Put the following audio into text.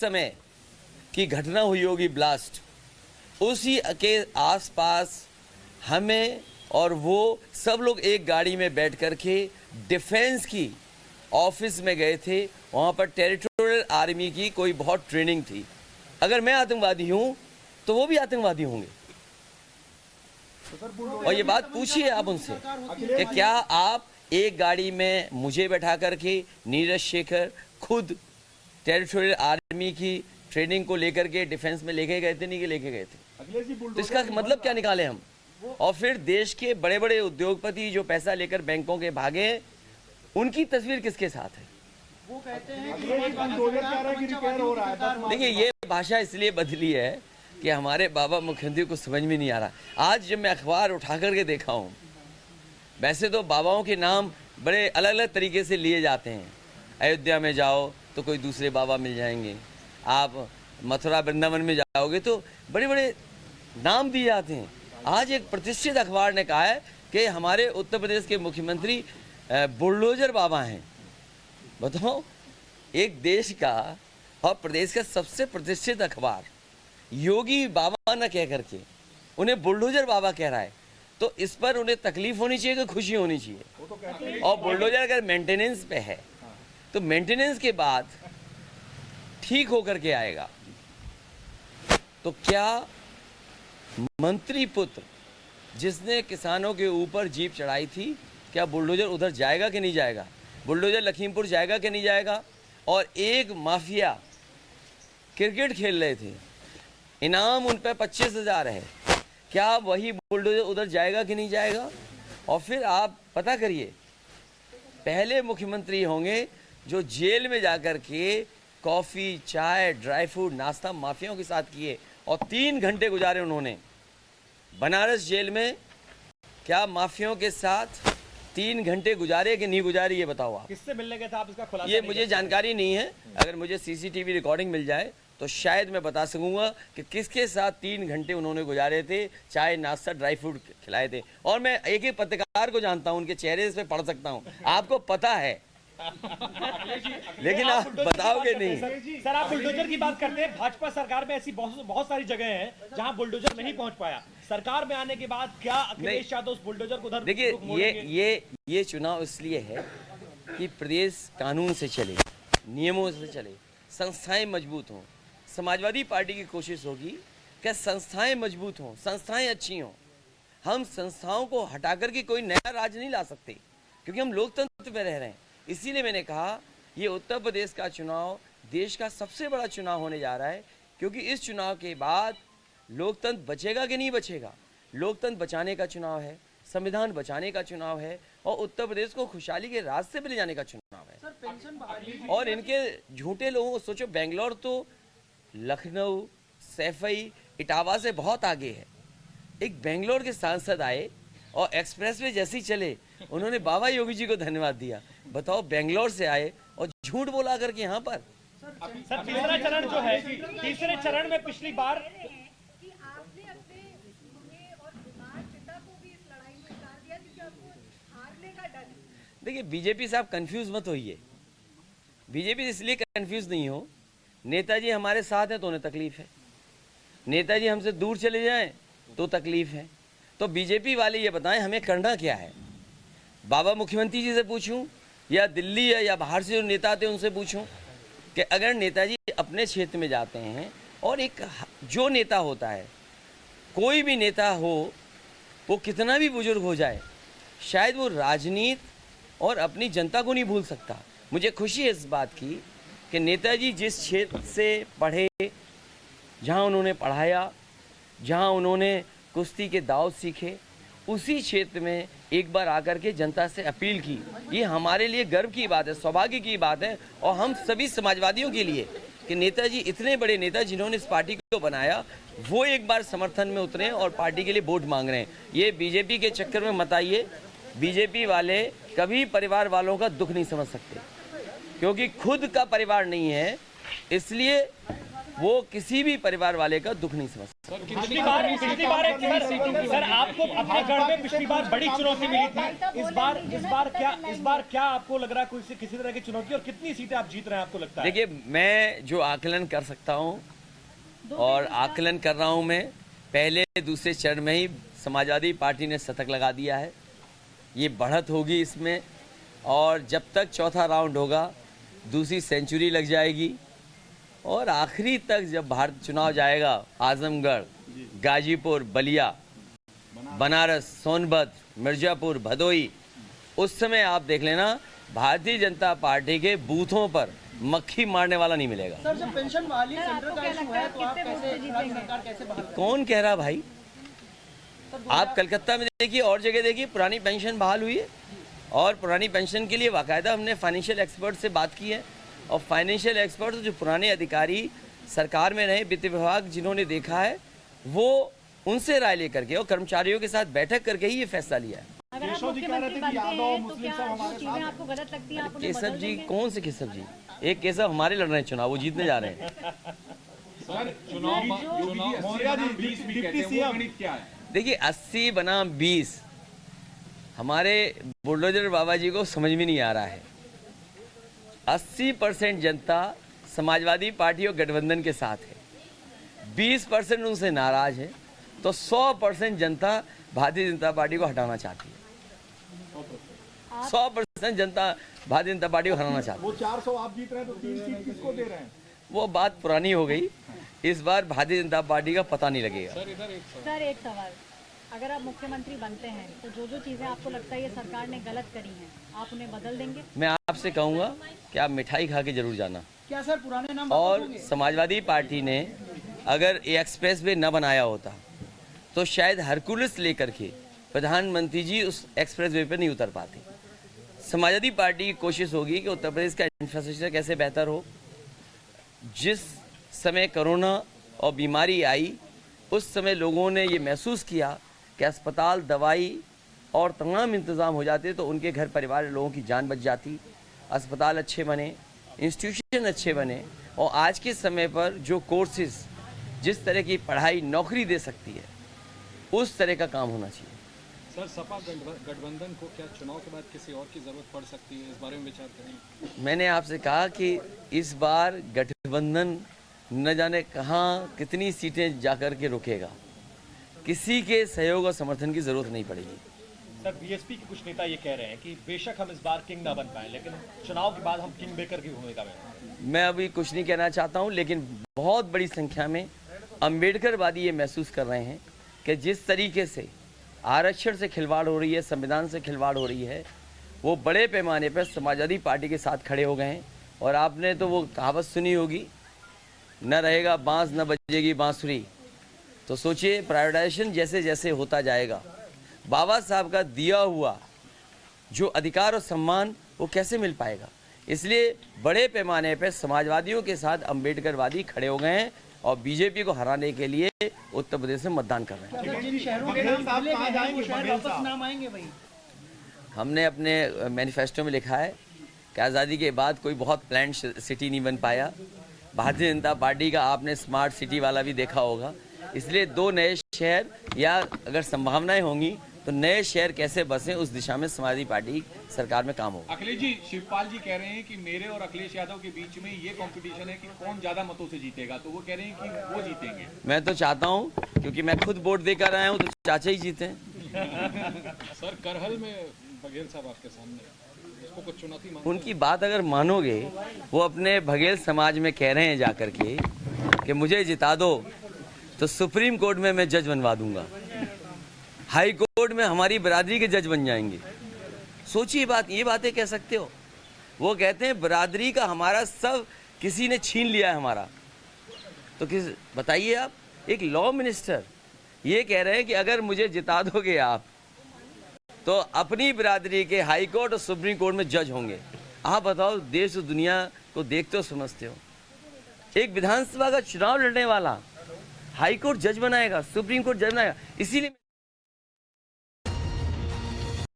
समय की घटना हुई होगी ब्लास्ट, उसी के आसपास हमें और वो सब लोग एक गाड़ी में बैठ कर के डिफेंस की ऑफिस में गए थे। वहाँ पर टेरिटोरियल आर्मी की कोई बहुत ट्रेनिंग थी। अगर मैं आतंकवादी हूँ तो वो भी आतंकवादी होंगे। और ये बात पूछिए आप उनसे कि क्या आप एक गाड़ी में मुझे बैठा करके नीरज शेखर खुद टेरिटोरियल आर्मी की ट्रेनिंग को लेकर के डिफेंस में लेके गए थे, नहीं कि लेके गए थे? तो इसका मतलब क्या निकाले हम? और फिर देश के बड़े बड़े उद्योगपति जो पैसा लेकर बैंकों के भागे, उनकी तस्वीर किसके साथ है? वो कहते हैं कि देखिए, ये भाषा इसलिए बदली है कि हमारे बाबा मुख्यमंत्री को समझ में नहीं आ रहा। आज जब मैं अखबार उठा करके देखा हूँ, वैसे तो बाबाओं के नाम बड़े अलग अलग तरीके से लिए जाते हैं। अयोध्या में जाओ तो कोई दूसरे बाबा मिल जाएंगे, आप मथुरा वृंदावन में जाओगे तो बड़े बड़े नाम दिए जाते हैं। आज एक प्रतिष्ठित अखबार ने कहा है कि हमारे उत्तर प्रदेश के मुख्यमंत्री बुलडोजर बाबा हैं। बताओ, एक देश का और प्रदेश का सबसे प्रतिष्ठित अखबार योगी बाबा न कह करके उन्हें बुलडोजर बाबा कह रहा है, तो इस पर उन्हें तकलीफ होनी चाहिए कि खुशी होनी चाहिए? और बुलडोजर अगर मेंटेनेंस पे है तो मेंटेनेंस के बाद ठीक होकर के आएगा। तो क्या मंत्री पुत्र जिसने किसानों के ऊपर जीप चढ़ाई थी, क्या बुलडोजर उधर जाएगा कि नहीं जाएगा? बुलडोजर लखीमपुर जाएगा कि नहीं जाएगा? और एक माफिया क्रिकेट खेल रहे थे, इनाम उन पर 25,000 है, क्या वही बुलडोजर उधर जाएगा कि नहीं जाएगा? और फिर आप पता करिए, पहले मुख्यमंत्री होंगे जो जेल में जाकर के कॉफ़ी, चाय, ड्राई फ्रूट, नाश्ता माफियाओं के साथ किए और 3 घंटे गुजारे उन्होंने बनारस जेल में। क्या माफियाओं के साथ 3 घंटे गुजारे कि नहीं गुजारे, ये बताओ आप। किससे मिलने गए थे आप, इसका खुलासा? ये मुझे जानकारी नहीं है। अगर मुझे सीसीटीवी रिकॉर्डिंग मिल जाए तो शायद मैं बता सकूंगा कि किसके साथ 3 घंटे उन्होंने गुजारे थे, चाय, नाश्ता, ड्राई फ्रूट खिलाए थे। और मैं एक एक पत्रकार को जानता हूं, उनके चेहरे से पढ़ सकता हूं, आपको पता है लेकिन आप बताओगे नहीं। सर, आप बुलडोजर की बात करते हैं। भाजपा सरकार में ऐसी बहुत सारी जगह हैं जहां बुलडोजर नहीं पहुंच पाया। सरकार में आने के बाद क्या अखिलेश यादव उस बुलडोजर को उधर? देखिए, ये चुनाव इसलिए है कि प्रदेश कानून से चले, नियमों से चले, संस्थाएं मजबूत हों। समाजवादी पार्टी की कोशिश होगी कि संस्थाएं मजबूत हों, संस्थाएं अच्छी हों। हम संस्थाओं को हटाकर के कोई नया राज नहीं ला सकते, क्योंकि हम लोकतंत्र में रह रहे हैं। इसीलिए मैंने कहा ये उत्तर प्रदेश का चुनाव देश का सबसे बड़ा चुनाव होने जा रहा है, क्योंकि इस चुनाव के बाद लोकतंत्र बचेगा कि नहीं बचेगा। लोकतंत्र बचाने का चुनाव है, संविधान बचाने का चुनाव है और उत्तर प्रदेश को खुशहाली के रास्ते पर ले जाने का चुनाव है। और इनके झूठे लोगों को सोचो, बेंगलोर तो लखनऊ, सैफई, इटावा से बहुत आगे है। एक बेंगलोर के सांसद आए और एक्सप्रेस वे जैसे ही चले, उन्होंने बाबा योगी जी को धन्यवाद दिया। बताओ, बेंगलोर से आए और झूठ बोला करके यहाँ पर। सर, तीसरा चरण जो है, तीसरे चरण में पिछली बार कि आपने अपने गुहे और बीमार पिता को भी इस लड़ाई में उतार दिया क्योंकि आपको हारने का डर है। देखिए, बीजेपी से आप कंफ्यूज मत होइए। बीजेपी इसलिए कंफ्यूज नहीं हो, नेताजी हमारे साथ हैं तो उन्हें तकलीफ है, नेताजी हमसे दूर चले जाएं तो तकलीफ है। तो बीजेपी वाले ये बताएं हमें करना क्या है। बाबा मुख्यमंत्री जी से पूछूं या दिल्ली या बाहर से जो नेता आते हैं उनसे पूछूं कि अगर नेताजी अपने क्षेत्र में जाते हैं, और एक जो नेता होता है, कोई भी नेता हो, वो कितना भी बुजुर्ग हो जाए, शायद वो राजनीति और अपनी जनता को नहीं भूल सकता। मुझे खुशी है इस बात की कि नेताजी जिस क्षेत्र से पढ़े, जहाँ उन्होंने पढ़ाया, जहाँ उन्होंने कुश्ती के दाव सीखे, उसी क्षेत्र में एक बार आकर के जनता से अपील की। ये हमारे लिए गर्व की बात है, सौभाग्य की बात है, और हम सभी समाजवादियों के लिए कि नेताजी इतने बड़े नेता जिन्होंने इस पार्टी को बनाया, वो एक बार समर्थन में उतरे और पार्टी के लिए वोट मांग रहे हैं। ये बीजेपी के चक्कर में मत आइए। बीजेपी वाले कभी परिवार वालों का दुख नहीं समझ सकते, क्योंकि खुद का परिवार नहीं है, इसलिए वो किसी भी परिवार वाले का दुख नहीं समझ सकता। पिछली बार सर आपको अपने गढ़ में पिछली बार बड़ी चुनौती मिली थी। इस बार क्या आपको लग रहा है किसी तरह की चुनौती, और कितनी सीटें आप जीत रहे हैं आपको लगता है? देखिए, मैं जो आकलन कर सकता हूँ और आकलन कर रहा हूँ, मैं पहले दूसरे चरण में ही समाजवादी पार्टी ने शतक लगा दिया है। ये बढ़त होगी इसमें, और जब तक चौथा राउंड होगा दूसरी सेंचुरी लग जाएगी, और आखिरी तक जब भारत चुनाव जाएगा, आजमगढ़, गाजीपुर, बलिया, बनारस, सोनभद्र, मिर्जापुर, भदोई, उस समय आप देख लेना भारतीय जनता पार्टी के बूथों पर मक्खी मारने वाला नहीं मिलेगा। सर, जब पेंशन वाली सेंटर का इशू है तो आप कैसे सरकार कैसे बहाल करेंगे? कौन कह रहा भाई? आप कलकत्ता में देखिए और जगह देखिए, पुरानी पेंशन बहाल हुई है, और पुरानी पेंशन के लिए बाकायदा हमने फाइनेंशियल एक्सपर्ट से बात की है, और फाइनेंशियल एक्सपर्ट जो पुराने अधिकारी सरकार में रहे, वित्त विभाग जिन्होंने देखा है, वो उनसे राय लेकर के और कर्मचारियों के साथ बैठक करके ही ये फैसला लिया है। अगर आप मुख्यमंत्री बनते हैं तो क्या जो चीजें आपको गलत लगती हैं आप उन्हें केशव बदल जी, देंगे? कौन से केशव जी? एक केशव हमारे लड़ रहे हैं चुनाव, वो जीतने जा रहे हैं। देखिए, 80 बनाम 20 हमारे बुलडोजर बाबा जी को समझ में नहीं आ रहा है। 80% जनता समाजवादी पार्टी और गठबंधन के साथ है, 20% उनसे नाराज है, तो 100% जनता भारतीय जनता पार्टी को हटाना चाहती है। 100% जनता भारतीय जनता पार्टी को हटाना चाहती है। वो 400 आप जीत रहे हैं तो 3 सीट किसको दे रहे हैं? वो बात पुरानी हो गई, इस बार भारतीय जनता पार्टी का पता नहीं लगेगा। सर, एक सवाल, अगर आप मुख्यमंत्री बनते हैं तो जो जो चीजें आपको लगता है ये सरकार ने गलत करी हैं, आप उन्हें बदल देंगे? मैं आपसे कहूँगा कि आप मिठाई खा के जरूर जाना। क्या सर पुराने नाम और समाजवादी पार्टी ने अगर ये एक्सप्रेस वे न बनाया होता तो शायद हरकुलिस लेकर के प्रधानमंत्री जी उस एक्सप्रेस वे पर नहीं उतर पाते। समाजवादी पार्टी की कोशिश होगी कि उत्तर प्रदेश का इंफ्रास्ट्रक्चर कैसे बेहतर हो। जिस समय कोरोना और बीमारी आई, उस समय लोगों ने ये महसूस किया कि अस्पताल, दवाई और तमाम इंतज़ाम हो जाते तो उनके घर परिवार लोगों की जान बच जाती। अस्पताल अच्छे बने, इंस्टीट्यूशन अच्छे बने, और आज के समय पर जो कोर्सेज, जिस तरह की पढ़ाई नौकरी दे सकती है, उस तरह का काम होना चाहिए। सर, सपा गठबंधन को क्या चुनाव के बाद किसी और की जरूरत पड़ सकती है? इस बारे में विचार करें। मैंने आपसे कहा कि इस बार गठबंधन न जाने कहाँ कितनी सीटें जाकर के रुकेगा, किसी के सहयोग और समर्थन की जरूरत नहीं पड़ेगी। सर, बीएसपी के कुछ नेता ये कह रहे हैं कि बेशक हम इस बार किंग ना बन पाए, लेकिन चुनाव के बाद हम किंग मेकर की भूमिका में। मैं अभी कुछ नहीं कहना चाहता हूं, लेकिन बहुत बड़ी संख्या में अम्बेडकरवादी ये महसूस कर रहे हैं कि जिस तरीके से आरक्षण से खिलवाड़ हो रही है, संविधान से खिलवाड़ हो रही है, वो बड़े पैमाने पर समाजवादी पार्टी के साथ खड़े हो गए हैं। और आपने तो वो कहावत सुनी होगी, न रहेगा बांस न बजेगी बांसुरी। तो सोचिए, प्राइवेटाइजेशन जैसे जैसे होता जाएगा, बाबा साहब का दिया हुआ जो अधिकार और सम्मान वो कैसे मिल पाएगा। इसलिए बड़े पैमाने पर समाजवादियों के साथ अम्बेडकरवादी खड़े हो गए हैं और बीजेपी को हराने के लिए उत्तर प्रदेश में मतदान कर रहे हैं। जिन शहरों के नाम भूले गए हैं वो शहर वापस नाम आएंगे वही? हमने अपने मैनिफेस्टो में लिखा है कि आज़ादी के बाद कोई बहुत प्लान्ड सिटी नहीं बन पाया। भारतीय जनता पार्टी का आपने स्मार्ट सिटी वाला भी देखा होगा। इसलिए 2 नए शहर, या अगर संभावनाएं होंगी तो नए शहर कैसे बसें, उस दिशा में समाजवादी पार्टी सरकार में काम होगा। अखिलेश जी, शिवपाल जी कह रहे हैं कि मेरे और अखिलेश यादव के बीच में ये कंपटीशन है कि कौन ज्यादा मतों से जीतेगा, तो वो कह रहे हैं कि वो जीतेंगे। मैं तो चाहता हूँ, क्योंकि मैं खुद वोट देकर आया हूँ, तो चाचा ही जीते। सर, करहल में बघेल साहब आपके सामने, उसको कुछ चुनौती मानते हैं? उनकी बात अगर मानोगे, वो अपने बघेल समाज में कह रहे हैं जाकर के कि मुझे जिता दो तो सुप्रीम कोर्ट में मैं जज बनवा दूंगा, हाई कोर्ट में हमारी बरादरी के जज बन जाएंगे। सोचिए बात, ये बातें कह सकते हो? वो कहते हैं बरादरी का हमारा सब किसी ने छीन लिया है हमारा। तो किस, बताइए आप, एक लॉ मिनिस्टर ये कह रहे हैं कि अगर मुझे जिता दोगे आप तो अपनी बरादरी के हाई कोर्ट और सुप्रीम कोर्ट में जज होंगे। आप बताओ, देश और दुनिया को देखते हो, समझते हो? एक विधानसभा का चुनाव लड़ने वाला हाई कोर्ट जज बनाएगा, सुप्रीम कोर्ट जज बनाएगा। इसीलिए